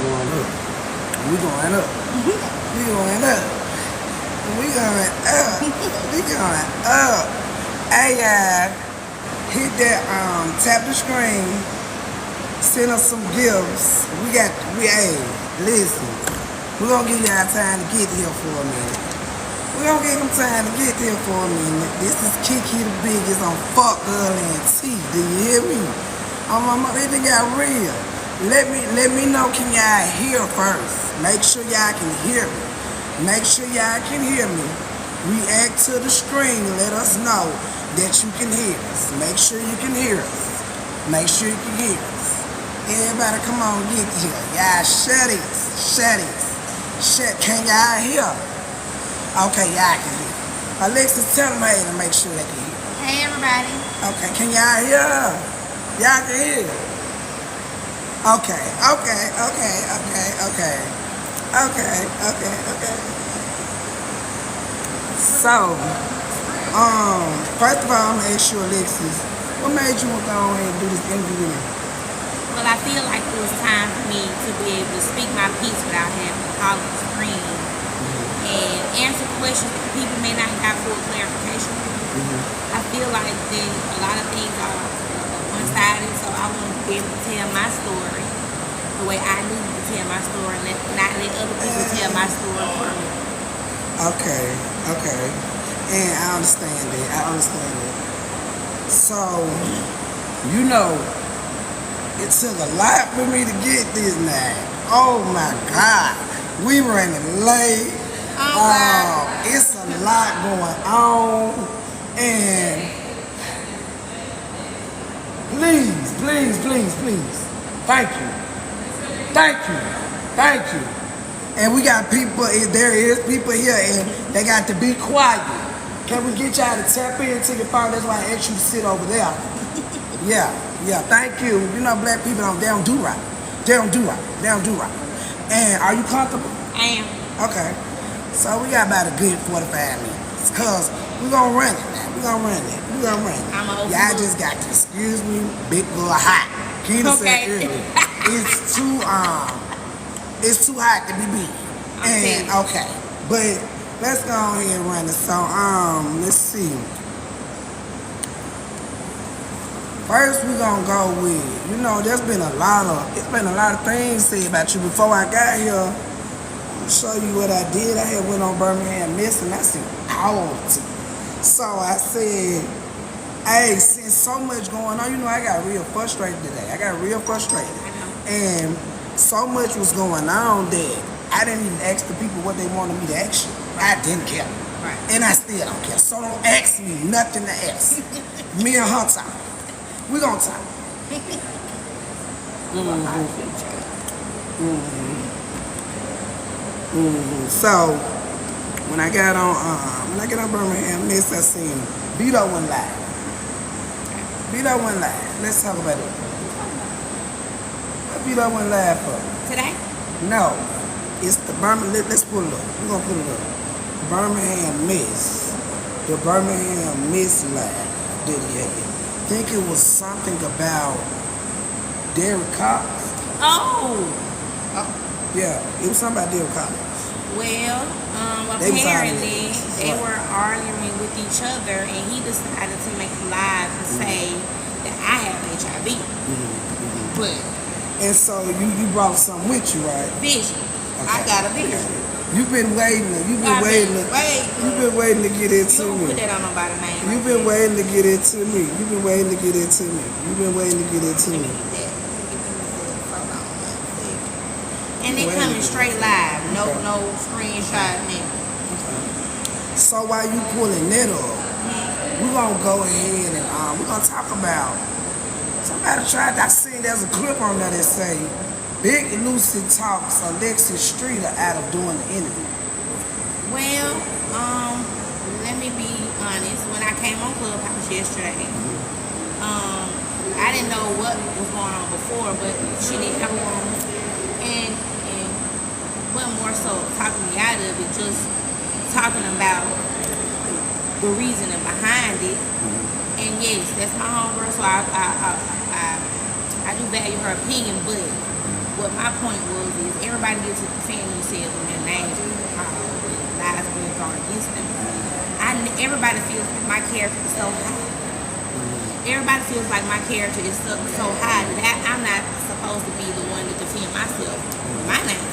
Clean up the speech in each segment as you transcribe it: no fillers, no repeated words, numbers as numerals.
going up. We going up. We going up. We going up. We going up. Hey, guys. Hit that, tap the screen. Send us some gifts. Hey, listen. We're going to give y'all time to get here for a minute. We're going to give them time to get here for a minute. This is Kiki the Biggest on Fuck Girl and T. Do you hear me? It got real. Let me know, can y'all hear first? Make sure y'all can hear me. Make sure y'all can hear me. React to the screen. Let us know that you can hear us. Make sure you can hear us. Make sure you can hear us. Everybody come on, get here. Y'all shut it. Can y'all hear? Okay, y'all can hear. Alexis, tell them hey to make sure they can hear. Hey, everybody. Okay, can y'all hear? Y'all can hear. Okay. So, first of all, I'm gonna ask you, Alexis, what made you want to go ahead and do this interview with me? Well, I feel like it was time for me to be able to speak my piece without having to call the screen and answer questions that people may not have full clarification. I feel like that a lot of things are one-sided, so I want to be able to tell my story the way I need to tell my story and not let other people tell my story for me. Okay. And I understand that. So, you know, it took a lot for me to get this now. Oh my God. We running late. It's a lot going on. And please. Thank you. And we got people, there is people here and they got to be quiet. Can we get y'all to tap into your phone? That's why I asked you to sit over there. Yeah, thank you. You know, black people, they don't do right. And are you comfortable? I am. Okay. So we got about a good 45 minutes. Cause we're gonna run it now. We're gonna run it. Y'all just got to excuse me, big girl hot. Keita said earlier. It's too hot to be big. And okay. But let's go ahead and run it. So let's see. First, we're gonna go with, you know, it's been a lot of things said about you. Before I got here, I'll show you what I did. I had went on Birmingham Miss and I seen all of it. So I said, hey, since so much going on, you know, I got real frustrated today. And so much was going on that I didn't even ask the people what they wanted me to ask you. I didn't care. Right. And I still don't care. So don't ask me nothing to ask. Me and her talk. We gonna talk. So when I got on Birmingham Miss, I seen Vito went live. Let's talk about it. What Vito went live for? Today? No. It's the Birmingham. Let's pull it up. We're gonna put it up. Birmingham Miss. The Birmingham Miss live. Did he have it? I think it was something about Derek Cox. Yeah, it was something about Derek Cox. Well, apparently they were arguing with each other, and he decided to make a live and say that I have HIV. But and so you brought something with you, right? Vision. Okay. I got a vision. You've been waiting to get into you me. Put that on nobody's name. You've been waiting to get into me. And they coming straight live. No screenshot. So while you pulling that up, we're gonna go ahead and we're gonna talk about somebody tried. I seen there's a clip on there that say Big Lucid talks Alexis Streeter out of doing the interview. Well, let me be honest. When I came on Clubhouse yesterday, I didn't know what was going on before, but she did have a room, and what more so talking me out of it, just talking about the reasoning behind it. And yes, that's my homegirl, so I do value her opinion, but what my point was is everybody gets to defend themselves when their names are called, when lies are being brought against them. Everybody feels like my character is so high. Everybody feels like my character is so high that I'm not supposed to be the one to defend myself. My name.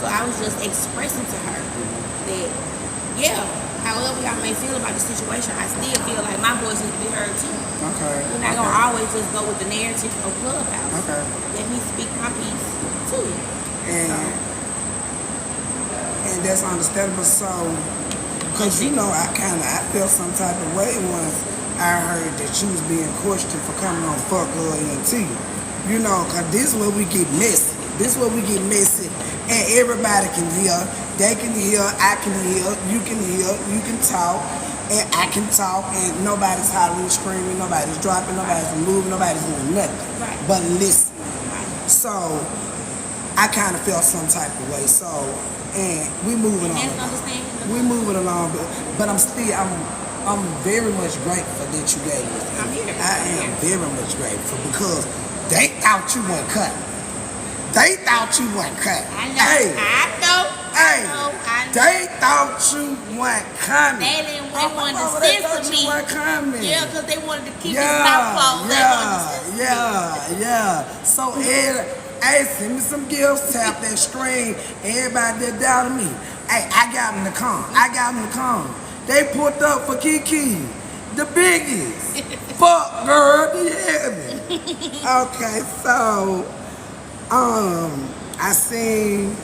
So I was just expressing to her that, yeah, however y'all may feel about the situation, I still feel like my voice needs to be heard too. Okay. We're not gonna always just go with the narrative of Clubhouse. Okay. Let me speak my piece too. And that's understandable. So, because I felt some type of way once I heard that you was being questioned for coming on Fuck Girl ENT. Because this is where we get messy. This is where we get messy. And everybody can hear. They can hear. I can hear. You can hear. You can talk. And I can talk. And nobody's hollering, screaming. Nobody's dropping. Nobody's moving. Nobody's doing nothing. Right. But listen. So, I kind of felt some type of way. So, and we moving on. We moving along. But I'm very much grateful that you gave me. I'm here. I am very much grateful because they thought you weren't cutting. They thought you weren't cutting. I know. Hey, I know. They thought you weren't coming. They wanted to censor me. You weren't coming. Yeah, because they wanted to keep the stop closed. Yeah. So, hey, send me some gifts. Tap that screen. Everybody that doubted me. Hey, I got them to come. They put up for Kiki, the biggest. Fuck girl, you hear me? Okay, so I seen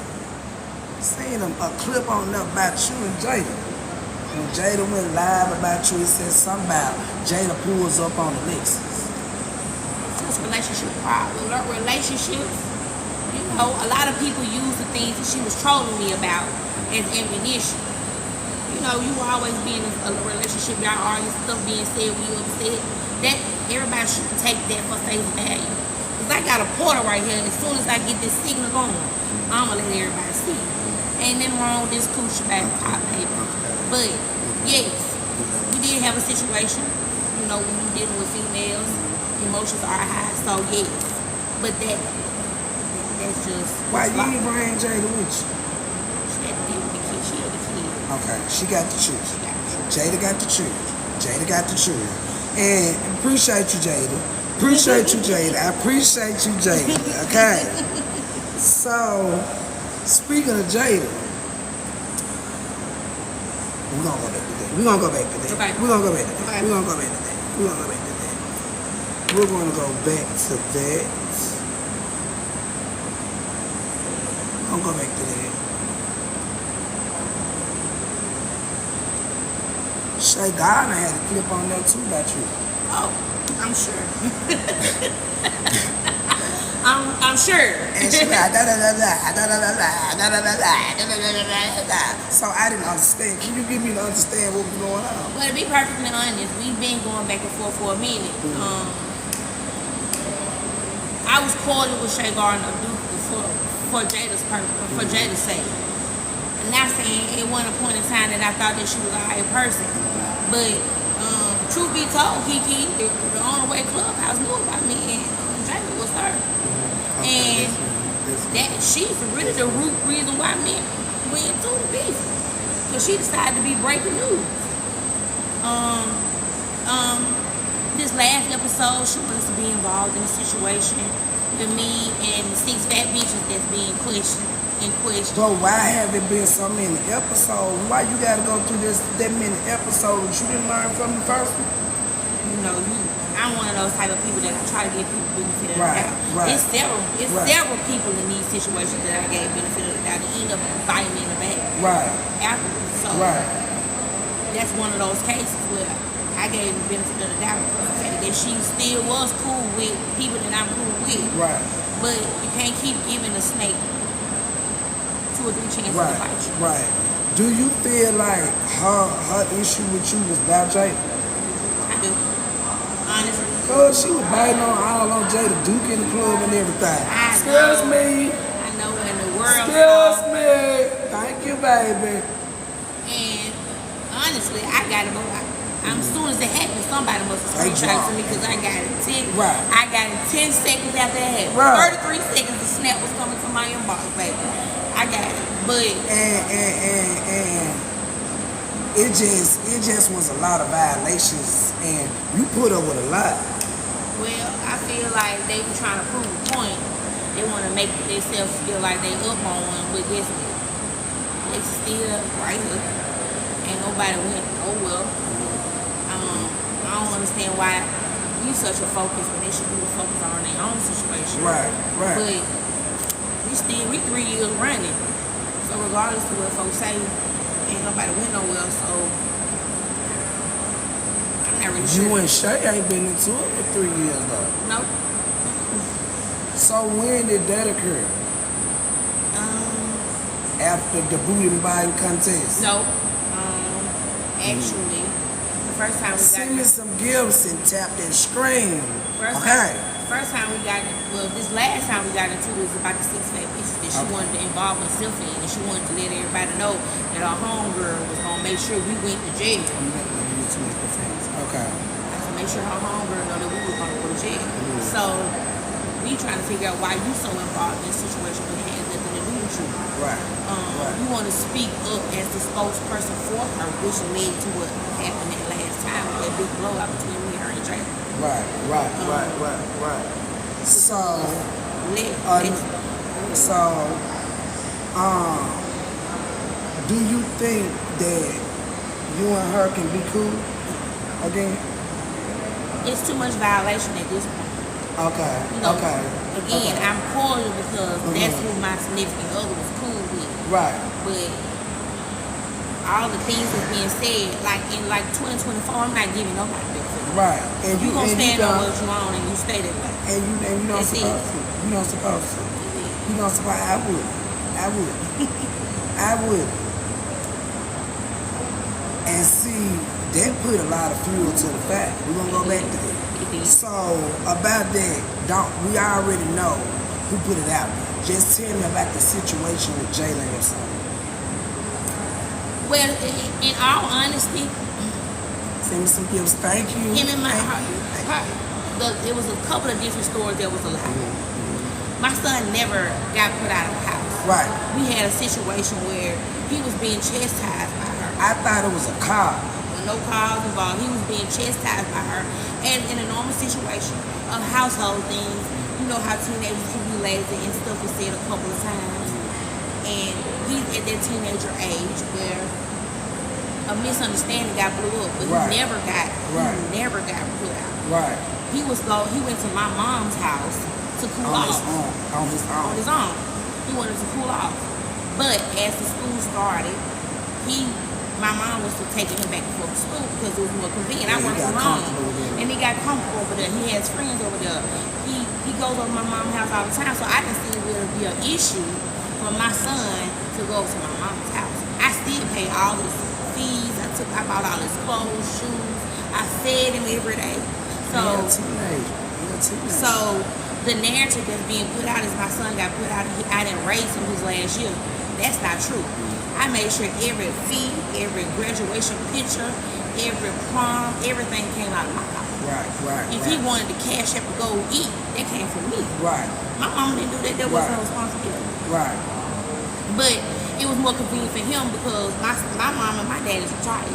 a clip on there about you and Jada. When Jada went live about you, it said something about Jada pulls up on Alexis. It's relationship problem. Relationships. A lot of people use the things that she was trolling me about as ammunition. You will always be in a relationship, y'all arguing, stuff being said when you upset. That everybody should take that for face value. Because I got a portal right here, and as soon as I get this signal going, I'm gonna let everybody see. Ain't nothing wrong with this coochie back pop, baby. But yes, we did have a situation. When you're dealing with females, emotions are high. So yes, but that's just. Why you ain't bring Jada with you? She had to deal with the kid. She had the kid. Okay, she got the truth. Jada got the truth. And appreciate you, Jada. I appreciate you, Jada. Okay. So, speaking of Jada, we're gonna go back to that. Okay. We're gonna go back to that. We're gonna go back to that. Shay Gardner had a clip on there too about you. Oh, I'm sure. I'm sure. And she like So I didn't understand. Can you give me to understand what was going on? Well, to be perfectly honest, we've been going back and forth for a minute. I was courting with Shay Gardner for Jada's purpose, for Jada's sake. I'm not saying at one point in time that I thought that she was a high person. But truth be told, Kiki, the only way Clubhouse knew about me and Jada was her. And that she's really the root reason why me went into the business. Because she decided to be breaking news. This last episode, she wants to be involved in a situation with me and the 6 fat bitches that's being questioned. But why have it been so many episodes? Why you gotta go through that many episodes? You didn't learn from the first one? I'm one of those type of people that I try to give people benefit of the doubt. Right. It's several people in these situations that I gave benefit of the doubt that end up biting me in the back. Right. Afterwards. So that's one of those cases where I gave the benefit of the doubt for the fact that she still was cool with people that I'm cool with. Right. But you can't keep giving a snake 2 or 3 chances to bite you. Right. Do you feel like her issue with you was about Jada? I do. Honestly. Cause she was biting on Jada Duke in the club and everything. Excuse me. I know in the world. Excuse me. Thank you, baby. And honestly, I gotta go out. As soon as it happened, somebody must have screenshot it to me because I got it 10. Right. I got it 10 seconds after that happened. Right. 33 seconds, the snap was coming to my inbox, baby. I got it, but and it just was a lot of violations, and you put up with a lot. well, I feel like they were trying to prove a point. They want to make themselves feel like they up on one, but guess what? It's still right here. Ain't nobody went, oh well. I don't understand why you such a focus when they should be focused on their own situation. Right. But we 3 years running. So regardless of what folks say, ain't nobody went nowhere. So I'm not really sure. You and Shay ain't been into it for 3 years though. Nope. So when did that occur? After the booty and buying contest? No. Actually, the first time we Send me some gifts and tap that screen. First time we got, well, this last time we got into it was about the 6 fat bitches that she wanted to involve herself in, and she wanted to let everybody know that our homegirl was gonna make sure we went to jail. Okay. To make sure her homegirl know that we were gonna go to jail. So we trying to figure out why you so involved in this situation when it has nothing to do with you. Right. You want to speak up as the spokesperson for her, which led to what happened that last time with that big blowout between me, her, and Jay. Right. So, do you think that you and her can be cool again? It's too much violation at this point. Okay. Again, I'm cordial because that's who my significant other was cool with. Right. But all the things that's being said, like in 2024, I'm not giving nobody benefit. Right. And you gonna stand on what you own and you stay that way. And you don't supposed to. You don't supposed to. You don't supposed. I would. I would. And see, that put a lot of fuel to the fire. We're gonna go back to that. So about that, we already know who put it out there. Just tell me about the situation with Jalen or something. Well, in all honesty, send me some gifts. Thank you. Him and my it was a couple of different stories that was a lie. My son never got put out of the house. Right. We had a situation where he was being chastised by her. I thought it was a car. No cause involved. He was being chastised by her. And in a normal situation of household things, you know how teenagers can be lazy and stuff was said a couple of times. And he's at that teenager age where a misunderstanding got blew up, but he never got put out. Right. He went to my mom's house to cool off. On his own. He wanted to cool off. But as the school started, my mom was still taking him back and forth to school because it was more convenient. I worked from home. And he got comfortable over there. He has friends over there. He goes over to my mom's house all the time. So I didn't see it would be an issue for my son to go to my mom's house. I still pay all his fees. I bought all his clothes, shoes. I fed him every day. So the narrative that's being put out is my son got put out. I didn't raise him his last year. That's not true. I made sure every fee, every graduation picture, every prom, everything came out of my pocket. Right. If he wanted to cash up to go eat, that came from me. Right. My mom didn't do that. That wasn't her responsibility. Right. But it was more convenient for him because my mom and my dad is retired.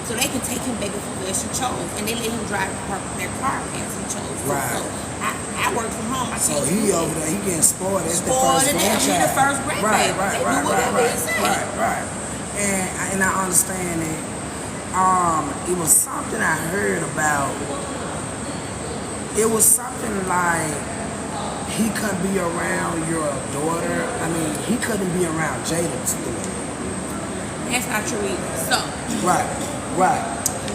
So they can take him back and forth as he chose. And they let him drive their car as he chose. Right. So I worked from home. So he over there, he getting spoiled. That's the first grandchild. The first grandbaby. Right. And I understand it. It was something I heard about. It was something like he couldn't be around your daughter. I mean, he couldn't be around Jaden's daughter. That's not true either. So Right.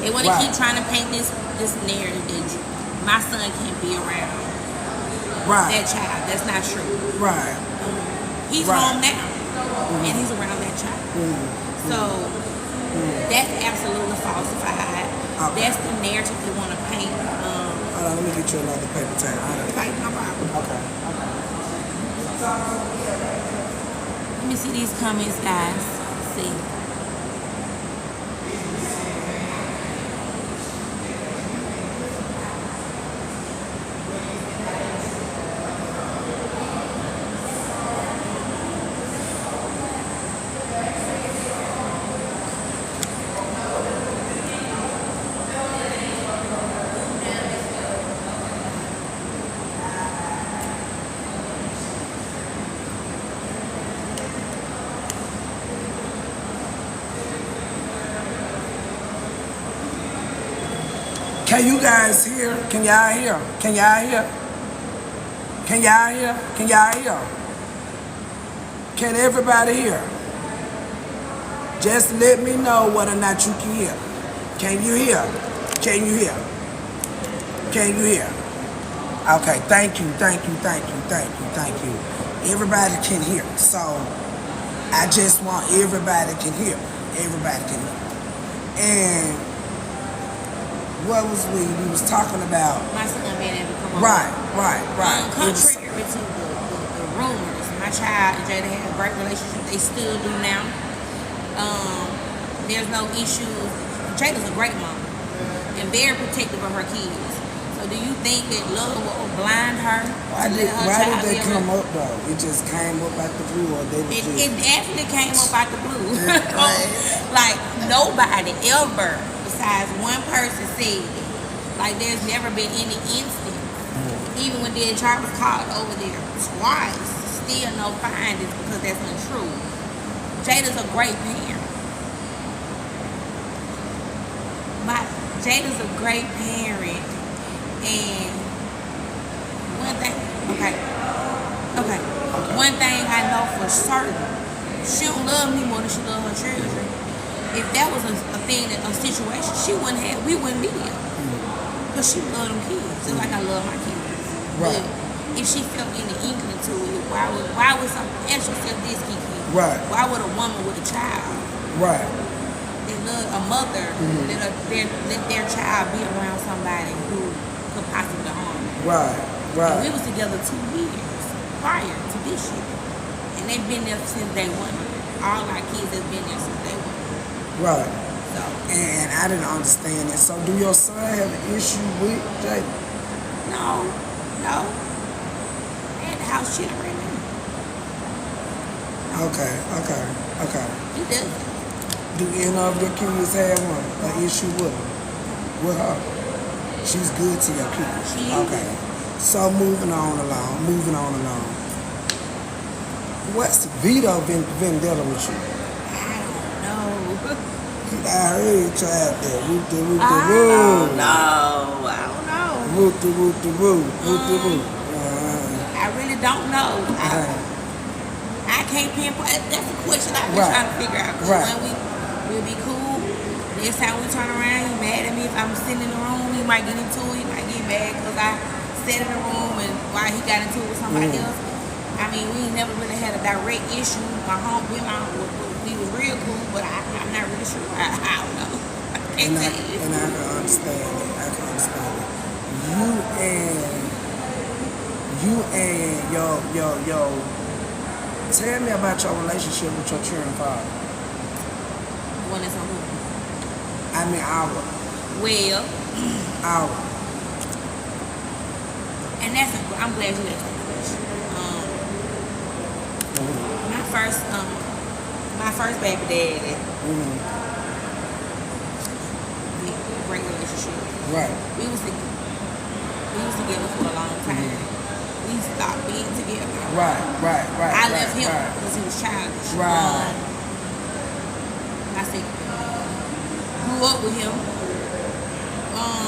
They want to keep trying to paint this narrative that my son can't be around that child. That's not true. Right. He's home now, and he's around that child. So that's absolutely falsified. Okay. That's the narrative they want to paint. Hold on, let me get you another paper towel. Okay, no problem. Okay. Let me see these comments, guys. See. Can you guys hear? Can y'all hear? Can y'all hear? Can y'all hear? Can y'all hear? Can everybody hear? Just let me know whether or not you can hear. Can you hear? Can you hear? Can you hear? Okay, thank you, thank you, thank you, thank you, thank you. Everybody can hear. So I just want everybody can hear. Everybody can hear. And what was we was talking about? My son being able to come on. Right. Contrary to the rumors, my child and Jada had a great relationship. They still do now. There's no issues. Jada's a great mom and very protective of her kids. So do you think that love will blind her? Why did they come up though? It just came up out the blue, or they it actually came up out the blue. Like nobody ever, besides one person, said it. Like there's never been any instance. Even when Daddy Charles was called over there twice, still no findings because that's untrue. Jada's a great parent. Jada's a great parent, and one thing I know for certain, she don't love me more than she loves her children. If that was a thing, a situation, we wouldn't be here. Because she loved them kids, just like I love my kids. Right. But if she felt any inkling to it, why would some extra self this kid? Right. Why would a woman with a child? Right. They love a mother let their child be around somebody who could possibly harm them. Right. And we was together 2 years prior to this year. And they've been there since day one. All our kids have been there since day one. Right. So. And I didn't understand it. So do your son have an issue with Jada? No. They at the house chilling right now. Okay. He does. Do any of your kids have an issue with her? With her? She's good to your kids. She is. Okay. So moving on along. What's Vito vendetta with you? I don't know. I heard you tried that. Woo-de-woo-de-woo. I don't know. Woo-de-woo-de-woo. I really don't know. I can't pinpoint. That's a question I've been trying to figure out. When we'll be cool. Next time we turn around, he mad at me. If I'm sitting in the room, he might get into it. He might get mad because I sat in the room and while he got into it with somebody else. I mean, we never really had a direct issue. My home, we were real cool, but I'm not really sure. I don't know. I can't tell you. And I can understand it. You and your tell me about your relationship with your children father. One is on who? I mean our. Well. Our. And I'm glad you asked that question. My first baby daddy. Great relationship. Right. We was together for a long time. We stopped being together. Right. I left him because he was childish. Right. I said, grew up with him.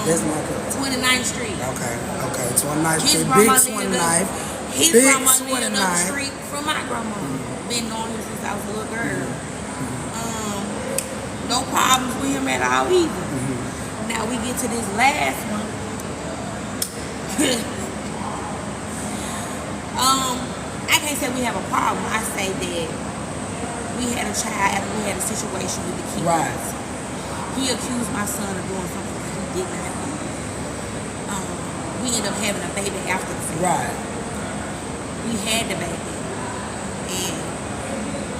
That's my cousin. 29th Street. Okay. 29th Street. Big 29th. His Big grandma lived up the 29th. street from my grandma. Been knowing him since I was a little girl. No problems with him at all either. Now we get to this last one. I can't say we have a problem. I say that we had a child after we had a situation with the kids. Right. He accused my son of doing something that he did not do. We ended up having a baby after the fact. Right. We had the baby. And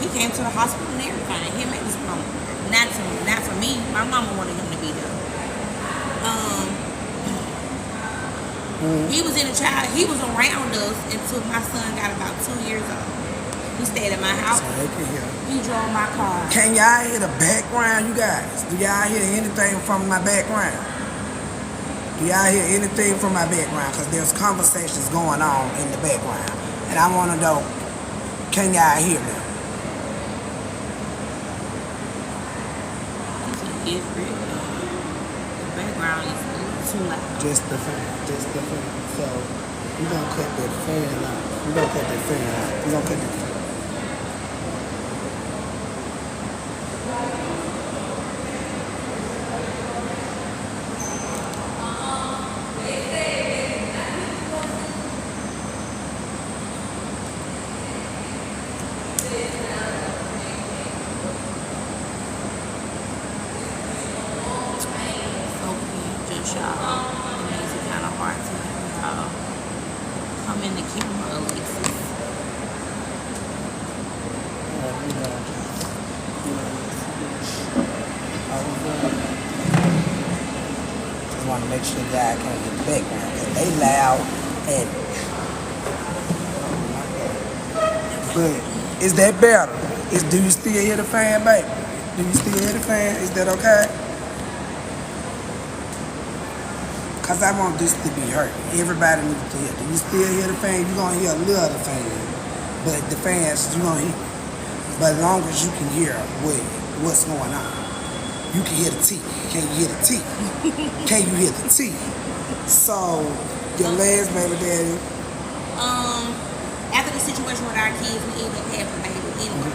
he came to the hospital and everything. Him and his mama. Not for me. My mama wanted him to be there. He was he was around us until my son got about 2 years old. He stayed at my house. He drove my car. Can y'all hear the background, you guys? Do y'all hear anything from my background? Do y'all hear anything from my background? Because there's conversations going on in the background. And I want to know, can y'all hear them? The background is too loud. Just the fan. So we're gonna cut that fan out. We're gonna cut that fan out. We're gonna cut that. Y'all, it makes it kind of hard to come in the camera, Alexis. Just want to make sure that I can't get the background because they loud and. But is that better? Do you still hear the fan, baby? Do you still hear the fan? Is that okay? Because I want this to be heard. Everybody needs to hear. Do you still hear the fan? You're going to hear a little of the fan. But the fans, you're going to hear. But as long as you can hear what's going on. You can hear the T. Can you hear the T? Can you hear the T? So, your last baby daddy. After the situation with our kids, we ended up having a baby anyway.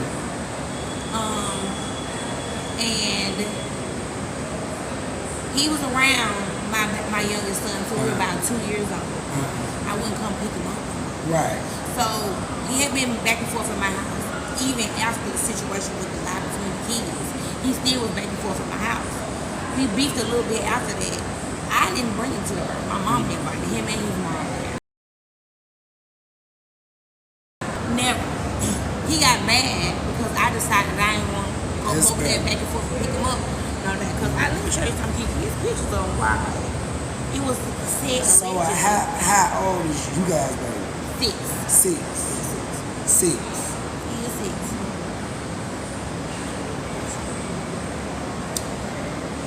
And he was around my youngest son until we were about 2 years old. I wouldn't come pick him up. Right. So he had been back and forth in my house. Even after the situation with the lie between the kids, he still was back and forth in my house. We beefed a little bit after that. I didn't bring him to her. My mom invited him and his mom. Never. He got mad because I decided I didn't want to go over there back and forth and pick him up. Because let me show you some his pictures on why. It was said. So how old is you guys, baby? 6. 6. He is 6.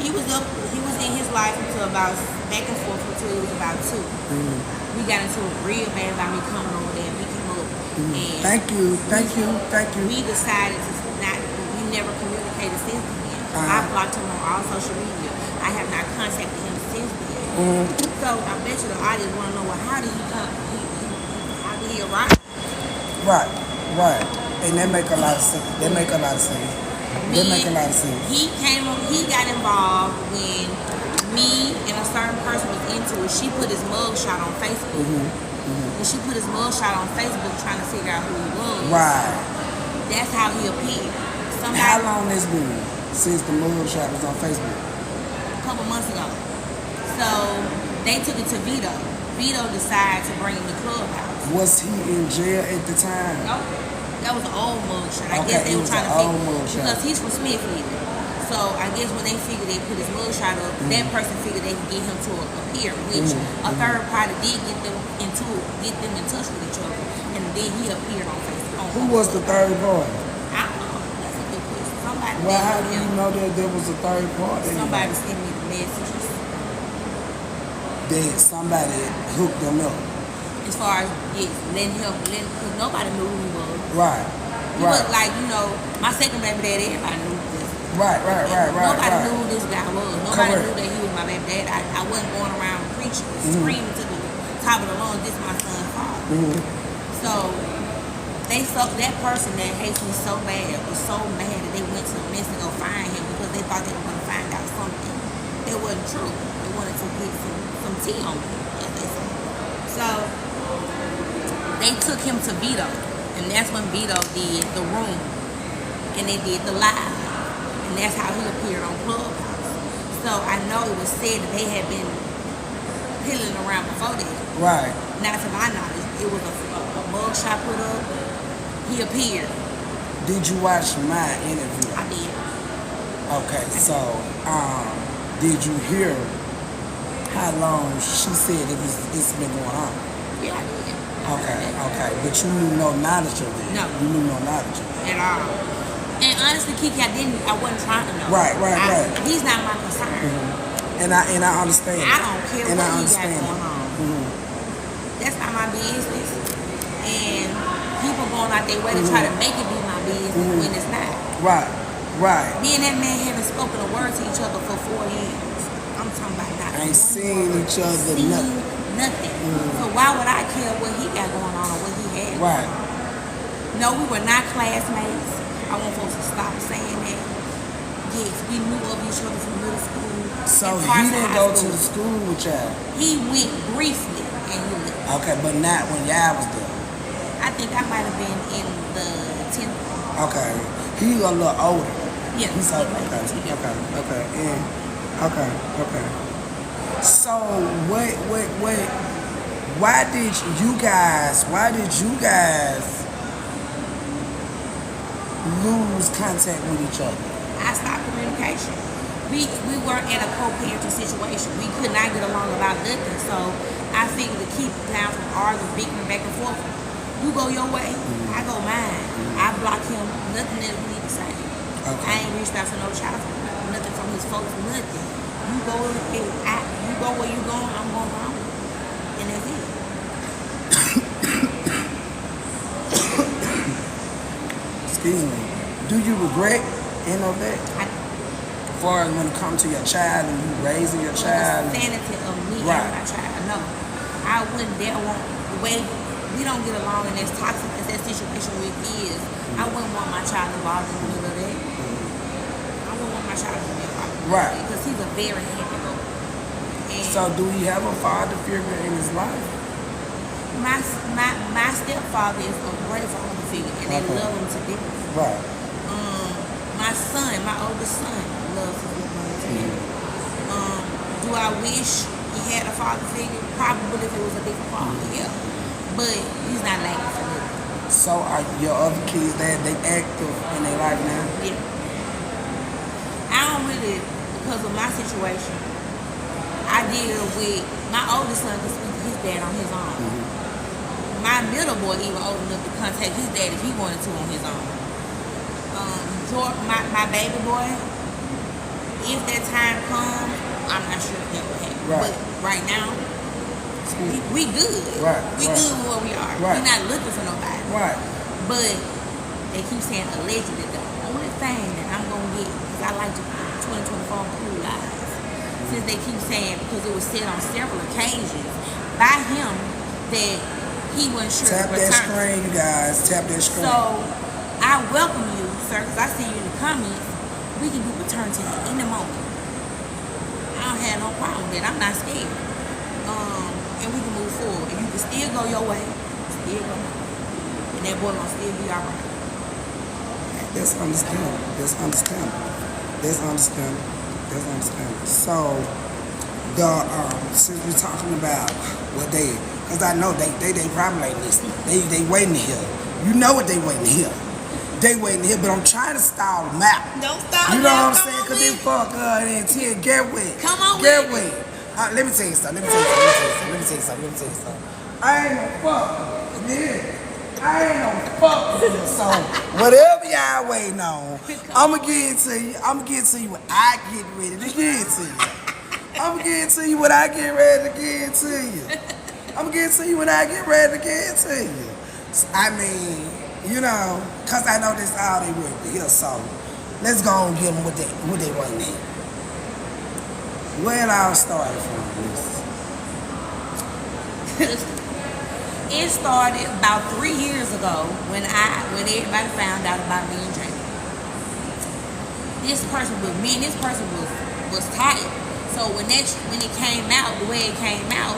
He was in his life until about back and forth until he was about 2. We got into a real bad about me coming over there and picking him up. And Thank you. We decided to not. We never communicated since then. I blocked him on all social media. I have not contacted him since then. So I bet you the audience want to know, well, how did he come? How did he arrive? Right. And that make a lot of sense. He got involved when me and a certain person was into it. She put his mug shot on Facebook. And she put his mug shot on Facebook trying to figure out who he was. Right. That's how he appeared. How long has been since the mug shot was on Facebook? A couple months ago. So they took it to Vito. Vito decided to bring him to Clubhouse. Was he in jail at the time? No. That was an old mugshot. I guess they were trying to figure because he's from Smithfield. So I guess when they figured they put his mugshot up, that person figured they could get him to appear, which a third party did get them in touch with each other, and then he appeared on Facebook. Who was the third party? I don't know. That's a good question. Somebody. Well, how do you know that there was a third party? Somebody sent me the messages. That somebody hooked them up. As far as because nobody knew who he was. Right. He was like, my second baby daddy, everybody knew this. Right. Nobody knew who this guy was. Nobody knew that he was my baby daddy. I wasn't going around preaching, screaming to the top of the lungs, this is my son's father. So that person that hates me so bad was so mad that they went to the mess to go find him because they thought they were going to find out something that wasn't true. They wanted to get some tea on me, as they say. So they took him to Vito, and that's when Vito did the room, and they did the live, and that's how he appeared on Clubhouse. So I know it was said that they had been peeling around before that. Right. Not to my knowledge, it was a mugshot put up. He appeared. Did you watch my interview? I did. Okay, so did you hear how long she said it's been going on? Yeah, I did. Okay. But you knew no knowledge of it. No. You knew no knowledge of it. At all. And honestly, Kiki, I wasn't trying to know. Right. He's not my concern. And I understand. I don't care what he got going on. That's not my business. And people going out their way to try to make it be my business when it's not. Right. Me and that man haven't spoken a word to each other for 4 years. I'm talking about not Ain't seen each other, seen nothing. nothing. So why would I care what he got going on or what he had? Right. No, we were not classmates. I want folks to stop saying that. Yes, we knew of each other from middle school. So and he parts of didn't high go school. to the school with y'all? He went briefly and he left. Okay, but not when y'all was there. I think I might have been in the 10th. Okay. He a little older. Yeah. He's older. Okay. Yeah. Okay. So why did you guys lose contact with each other? I stopped communication. We weren't in a co-parenting situation. We could not get along about nothing. So I figured to keep down from arguing, bickering back and forth. You go your way, I go mine. I block him. Nothing that we need to say. Okay. I ain't reached out for no child support, nothing from his folks, nothing. You go where you going, I'm going wrong. And that's it. Excuse me. Do you regret any of that? As far as when it comes to your child and you raising your child? The sanity of me Right. and my child. No. I wouldn't dare want the way we don't get along and as toxic as that situation is. I wouldn't want my child involved in the middle of that. I wouldn't want my child to be involved. Right. Because he's a very happy boy. And So do he have a father figure in his life? my stepfather is a great father figure and they Okay. love him to death. Right. My son, my oldest son, loves his little brother to death. Do I wish he had a father figure? Probably if it was a different father, yeah. But he's not lacking for nothing. So are your other kids they active in their life now? Yeah. I don't really, because of my situation, I deal with my oldest son can speak to his dad on his own. My middle boy even old enough to contact his dad if he wanted to on his own. My baby boy, if that time comes, I'm not sure if that will happen. Right. But right now, we good. Right. We good with where we are. Right. We're not looking for nobody. Right. But they keep saying allegedly the only thing that I'm gonna get, because I like to 2024 cool lives. Since they keep saying, because it was said on several occasions by him that he wasn't sure Tap to that return. screen, you guys. Tap that screen. So I welcome you, sir, because I see you in the comments. We can do paternity at any moment. I don't have no problem with that. I'm not scared. And we can move forward. And you can still go your way, still go my way. And that boy gonna still be all right. That's understandable. So, since we're talking about what they, because I know they probably ain't listening. They waiting to hear. You know what they waiting to hear. They waiting to hear, but I'm trying to style them out. Don't stop. You know what I'm saying? Because they fuck and Tia, get with. Come on Get with with. Let me tell you something. I ain't no fuck. Yeah. I ain't no fuck with you. So whatever y'all waiting on, I'ma get it to you. I'ma get it to you when I get ready to get it to you. I'ma get it to you when I get ready to get it to you. I'ma get it to you when I get ready to get it to you. I mean, you know, cause I know this all they ready to hear. So let's go and give them what they want now. Where it all started from, It started about 3 years ago when everybody found out about me and Jay. This person was tight. So when it came out, the way it came out,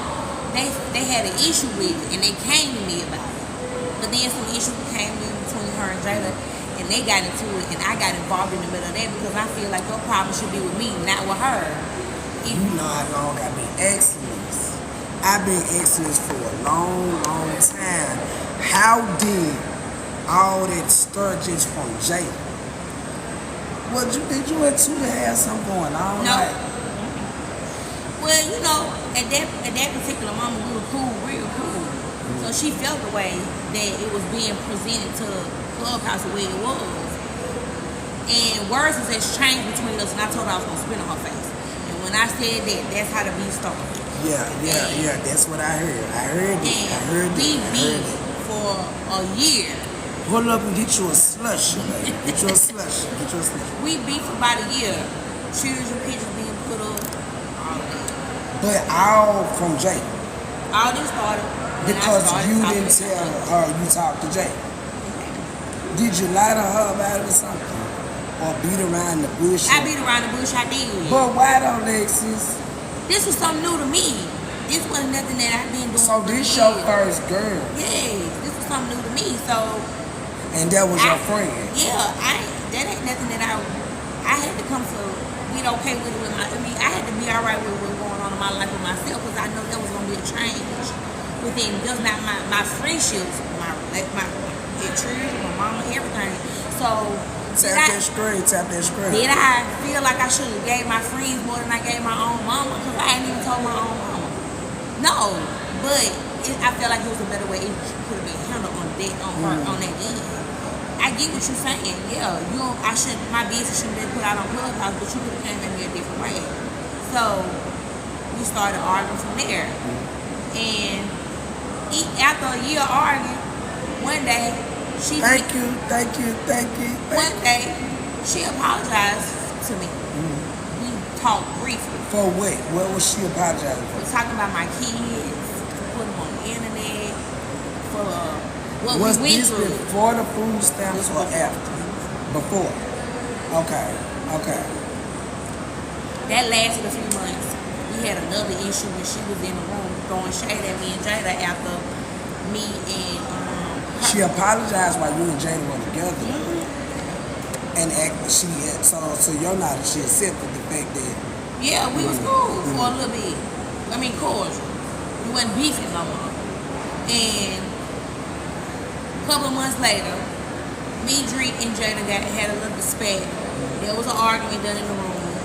they had an issue with it and they came to me about it. But then some issues came in between her and Jada and they got into it and I got involved in the middle of that because I feel like your problem should be with me, not with her. You know how long I've been asking this. I've been asking this for a long time. How did all that start just from Jay? Well, did you and Tuda have something going on? No. Like, Well, you know, at that particular moment, we were cool, real cool. So she felt the way that it was being presented to Clubhouse the way it was. And words was exchanged between us, and I told her I was going to spit on her face. And when I said that, that's how the beat started. Yeah, that's what I heard. I heard it. We beat for a year. Pull up and get you a slush, baby. Get you a slush. We beat for about a year. Children pictures being put up, all of that. But all from Jay. All this started when Because I started you talking didn't to tell Jay. her you talked to Jay. Did you lie to her about it or something? Or beat around the bush? I beat around the bush, I did. But why though, Alexis? This was something new to me. This wasn't nothing that I've been doing. So for this years. your first girl? Yes, this was something new to me. So. And that was your friend? Yeah, that ain't nothing that I had to come to get okay with it with my. I mean, I had to be all right with what's going on in my life with myself because I know there was gonna be a change within just not my friendships, my church, my mama, everything. So. Tap that screen. Did I feel like I should have gave my friends more than I gave my own mama? Because I ain't even told my own mama. No, but I felt like it was a better way. It could have been handled on that end. I get what you're saying. Yeah, my business shouldn't have been put out on Clubhouse, but you could have came at me a different way. So we started arguing from there. And after a year of arguing, one day. Thank you. One day, she apologized to me. We talked briefly. For what? What was she apologizing for? We're talking about my kids, put them on the internet, for what was we went this through. Before the food stamps or after? Before. Okay. That lasted a few months. We had another issue when she was in the room throwing shade at me and Jada after me and she apologized while you and Jada were together. And she had, so you're not, she accepted the fact that. Yeah, we was cool for a little bit. I mean, cordial. We wasn't beefing no more. And a couple of months later, me, Drake, and Jada had a little spat. There was an argument done in the room.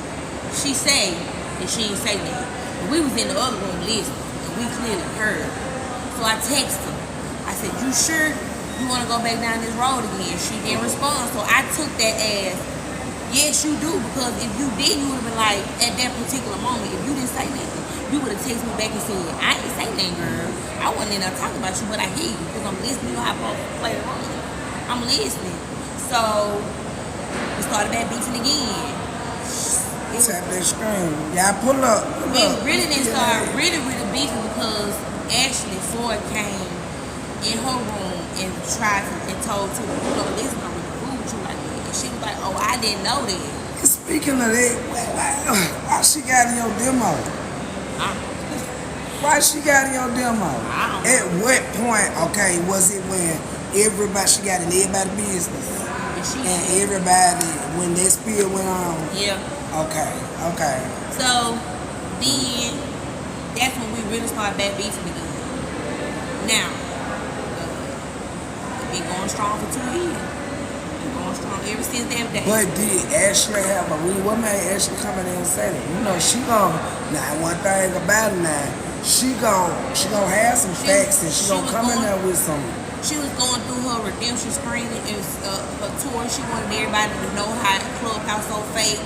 She said that she didn't say that. But we was in the other room listening, and we clearly heard. So I texted her. I said, you sure you want to go back down this road again? She didn't respond. So I took that as, yes, you do. Because if you did, you would have been like, at that particular moment, if you didn't say nothing, you would have texted me back and said, I ain't say nothing, girl. I wasn't in there talking about you, but I hear you. Because I'm listening. You know how folks play the role. I'm listening. So we started that beefing again. Tap that screen. Y'all pull up. We really didn't start really beefing because Ashley Ford came in her room and tried and told to listen, I'm really cool with you like that. And she was like, oh, I didn't know that. Speaking of that, why she got in your demo? Why she got in your demo? At what point, okay, was it when she got in everybody's business? And everybody, when that spill went on? Yeah. Okay. So, then, that's when we really started bad beefing again. Now, been going strong for 2 years. Been going strong ever since that day. But did Ashley have a reason? What made Ashley come in there and say that? You know, she gon' now one thing about it now, she gon' have some facts and she gon' come in there with some. She was going through her redemption screening and her tour. She wanted everybody to know how Clubhouse so fake.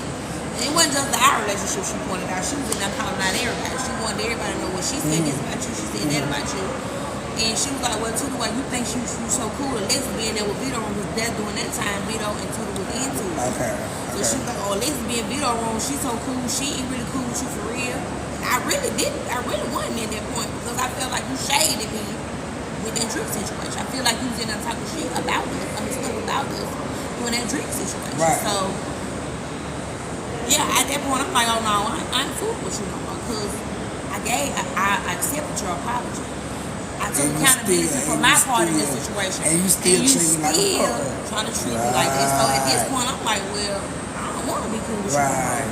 It wasn't just our relationship she pointed out. She was in there calling out everybody. She wanted everybody to know what she said this about you, she said that about you. And she was like, well, Tuda, why you think you so cool? Alexis being there with Vito Room was there during that time. Vito and Tuda was into it. Okay. So she was like, oh, Alexis being Vito Room, she's so cool. She ain't really cool with you for real. And I really didn't. I really wasn't at that point because I felt like you shaded me with that drink situation. I feel like you was in there talking shit about us. I mean, stuff about us doing that drink situation. Right. So, yeah, at that point, I'm like, oh, no, I ain't fooling with you no more because I accepted your apology. I took accountability for my part in this situation. And you still trying to treat me like this. So at this point, I'm like, well, I don't want to be cool with you. Right.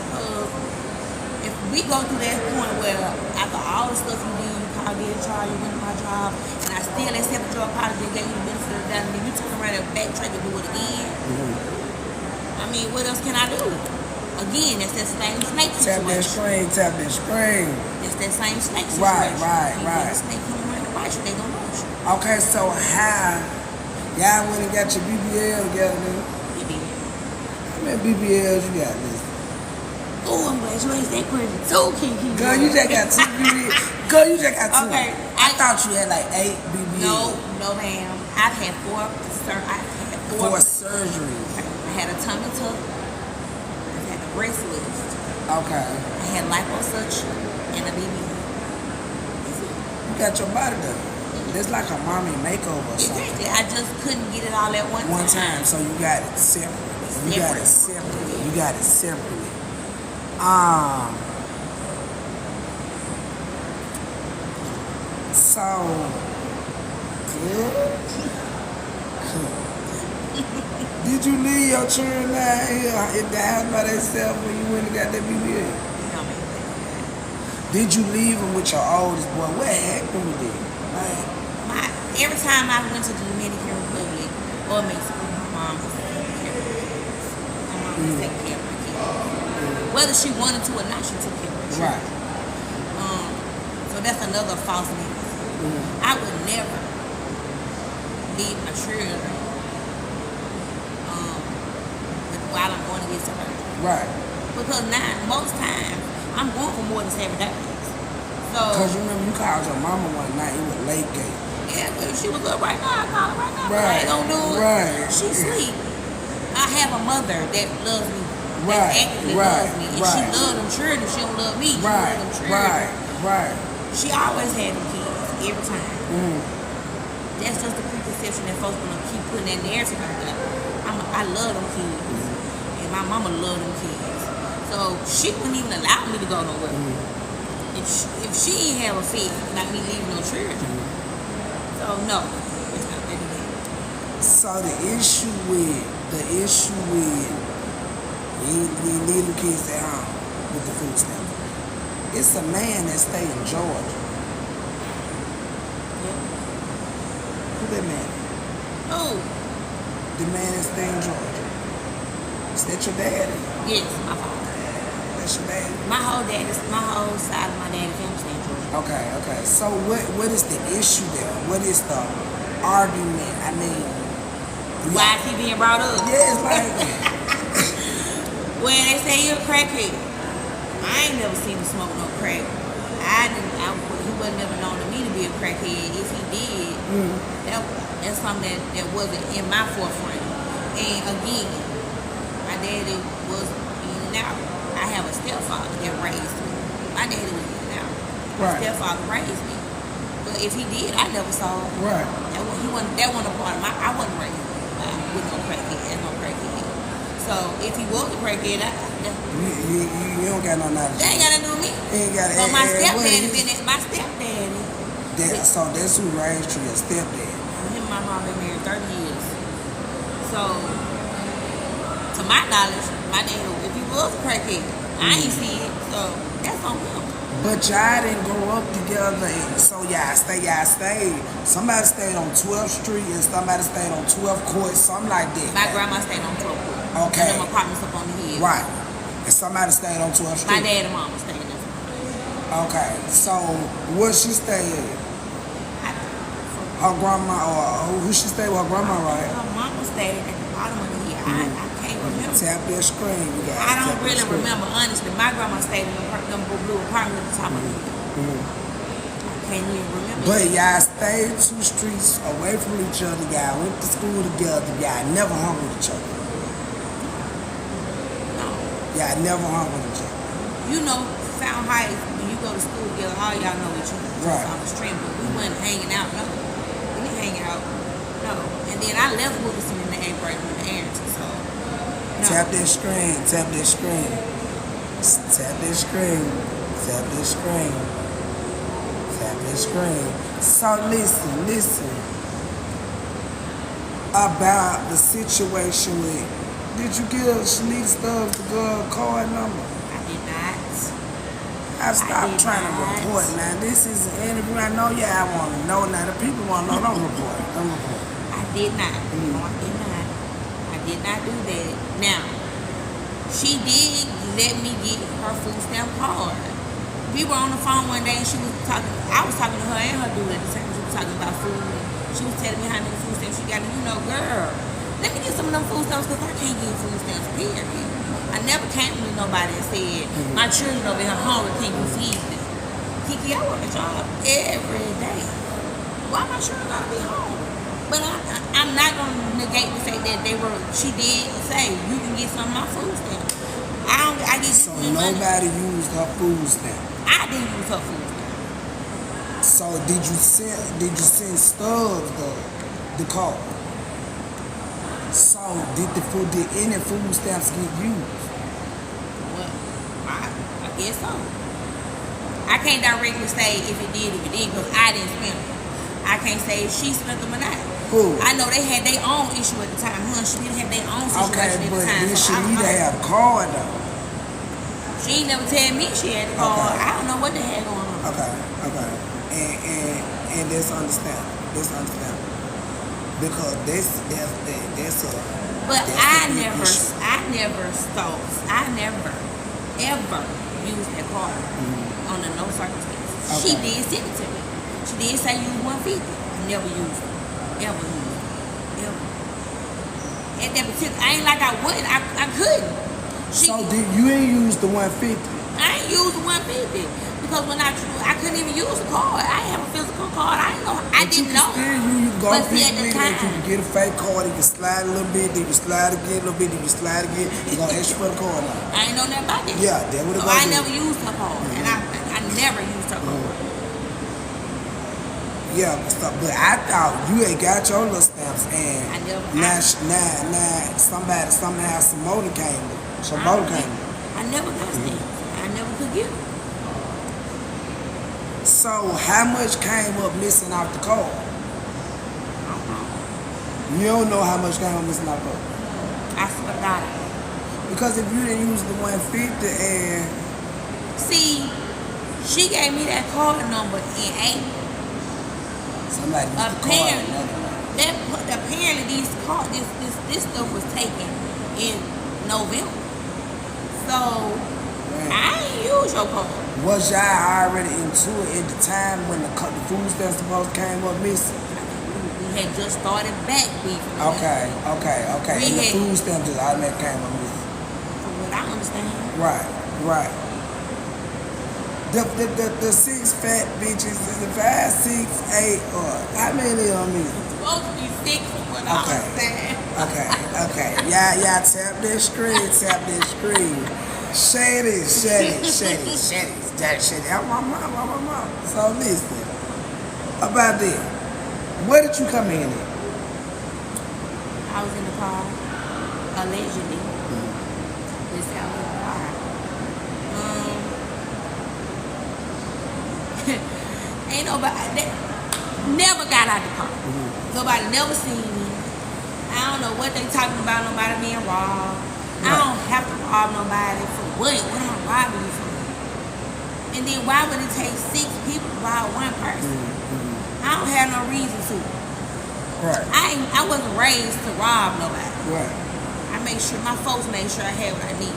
If we go through that point where after all the stuff you did, you called me in charge, you went to my job, and I still accepted your apology and gave you the benefit of the doubt, and then you turn around and backtrack and do it again. I mean, what else can I do? Again, that's that same snake situation. Tap that screen. It's that same snake situation. Right. The snake come around and bite you, they gonna bite you. Okay, so how y'all went and got your BBL together, nigga? BBL. How many BBLs you got, nigga? Oh, I'm glad you ain't that crazy. 2 Kiki. Girl, you just got 2 BBLs. Girl, you just got 2. Okay. I thought you had like 8 BBLs. No, ma'am. I've had 4 surgeries. I had a tummy tuck. I had a breast lift. Okay. I had liposuction. and a BB. You got your body done. It's like a mommy makeover or something. Exactly. I just couldn't get it all at one time. So you got it separate. You got it separately. You got it separately. So good. Did you leave your children down here in the house by themselves when you went and got that BBL? No, man. Did you leave them with your oldest boy? What happened with it? Every time I went to the Dominican Republic or Mexico, my mom was taking care of my kids. My mom was taking care of my kids. Whether she wanted to or not, she took care of her children. Right. So that's another false narrative. I would never leave my children while I'm going to get to her. Right. Because now, most times, I'm going for more than 7 days. So, because you remember you called your mama one night, it was late game. Yeah, if she was up right now, I call her right now. Right. But I ain't gonna do it. Right. She sleep. I have a mother that loves me. Right. That actively loves me. And she loves them children. She don't love me. She Right. loves them children. Right. She always had them kids. Every time. That's just the preconception that folks gonna keep putting that narrative out there. I love them kids. And my mama loved them kids. So she wouldn't even allow me to go nowhere. If she ain't have a fit, not me leaving no children. So no, it's not ready yet. So the issue with we leave the kids at home with the food stamp. It's a man that stay in Georgia. Yeah. Who that man? Oh. The man that stay in Georgia. Is that your daddy? Yes, my father. That's your daddy? My whole side of my daddy's family stay in Georgia. Okay. So what is the issue there? What is the argument? I mean, why is he being brought up? Yeah, it's like when they say you're a crackhead, I ain't never seen him smoke no crack. He wasn't never known to me to be a crackhead. If he did, that's something that wasn't in my forefront. And again, my daddy was in and out. I have a stepfather that raised me. My daddy was in and out. My stepfather raised me. But if he did, I never saw him. Right. That wasn't a part of I wasn't raised with no crackhead and no crackhead. So if he was a crackhead, you don't got no knowledge. That ain't got nothing to do with me. But my stepdaddy so that's who raised you, your stepdad. Him and my mom been married 30 years. So to my knowledge, my dad, if he was a crackhead, I ain't see it. So that's on him. But y'all didn't grow up together, so y'all stayed. Somebody stayed on 12th Street and somebody stayed on 12th Court, something like that. My grandma stayed on 12th Court. Okay. And them apartments up on the hill. Right. And somebody stayed on 12th Street. My dad and mama stayed there. Okay. So where she stayed at? Her grandma, or who she stayed with? Her grandma, right? Her mama stayed at the bottom of the hill. I can't remember. Tap your screen. I don't really remember, honestly. My grandma stayed in them blue apartments at the top of the hill. I can't even remember. But y'all stayed 2 streets away from each other. Y'all went to school together. Y'all never hung with each other. No. Y'all never hung with each other. You know, Fountain Heights, when you go to school together, all y'all know each other. Right. On the stream, but we wasn't hanging out, no. We didn't hang out, no. And then I left Wilson in the 8th grade with the Arrington, so. No. Tap that screen. Tap that screen. Tap that screen. Tap that screen. Tap that screen. So listen. About the situation with, did you give Shanique Stubbs the girl card number? I did not. I've stopped trying to report now. This is an interview. I know y'all want to know now. The people want to know. Don't report. I did not. No, I did not. I did not do that. Now, she did let me get her food stamp card. We were on the phone one day and she was talking. I was talking to her and her dude at the same time. She was talking about food. She was telling me how many food stamps she got. And you know, girl, let me get some of them food stamps because I can't get food stamps, period. I never came to nobody and said, my children over here hungry, can you feed them? Kiki, I work a job every day. Why my children gotta be home? But I'm not gonna negate the fact that she did say, you can get some of my food stamps. I get so nobody used her food stamp. I didn't use her food stamp. So did you send Stubbs the call? So did any food stamps get used? Well, I guess so. I can't directly say if it did, because I didn't spend them. I can't say if she spent them or not. Who? I know they had their own issue at the time. She didn't have their own situation at the time. Did she I don't need to know. have a card though? She ain't never tell me she had a card. Okay. I don't know what they had going on. Okay. And that's understandable. That's understandable. Because that's a. But that's I a big never issue. ever used that card under no circumstances. She Okay. did send it to me. She did say use 150. I never used it. Ever used it. Ever. At that particular, I ain't like I wouldn't. I couldn't. So you ain't used the 150? I ain't used the 150 because when I couldn't even use the card. I ain't have a physical card. I didn't know. I didn't know. You can go But see, big at the with it. time- You can get a fake card. You can slide a little bit. Then you slide again a little bit. Then you slide again. You're gonna ask you for the card now. I ain't know nothing about that. Yeah, that would So have I never used her card, and I never used her card. Yeah, but I thought you ain't got your little stamps, and I never. now somebody somehow some motor came. Some motor came. I never got stamps. I never could get them. So how much came up missing off the card? You don't know how much came up missing off the card. I swear to God. Because if you didn't use the 150 and See, she gave me that card number in April. somebody used the card another way. Apparently this stuff was taken in November. So I ain't use your card. Was y'all already into it at the time when the food stamps supposed came up missing? We had just started back beefing. Okay. We And the had- food stamps just automatically came up missing. From what I understand. Right. The 6 fat bitches is the 5, 6, 8, or how many of them is it? Supposed to be 6 from what I Okay. understand. Okay. Y'all tap that screen. Shade it. That's my mom. So listen, about that, where did you come in at? I was in the car, allegedly. They said I was in the car. Ain't nobody, never got out the car. Nobody never seen me. I don't know what they talking about, nobody being robbed. I don't have to rob nobody for what? What I'm robbing you for? And then why would it take 6 people to rob one person? I don't have no reason to. Right. I wasn't raised to rob nobody. Right. I make sure my folks make sure I have what I need.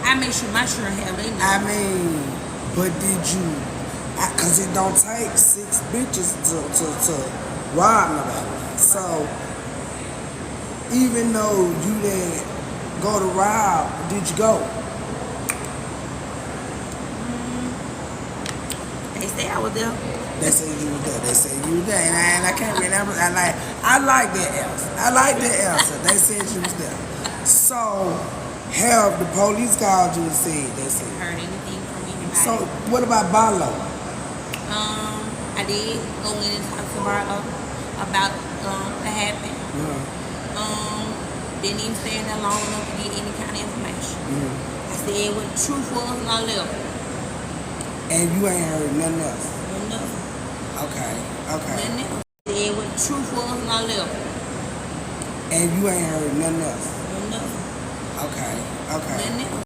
I make sure my children have what they need. I mean, but did you? Cause it don't take 6 bitches to rob nobody. So even though you didn't go to rob, did you go? They say I was there. They say you were there. And I can't remember. I like that answer. They said you was there. So have the police called you and said they said. Heard anything from anybody? So what about Barlow? I did go in and talk to Barlow about what happened. Didn't even stay in there long enough to get any kind of information. I said what the truth was and I left. And you ain't heard nothing else. Nothing. Okay. Nothing else. I said what the truth was and I left. And you ain't heard nothing else. Nothing. Okay. Nothing else.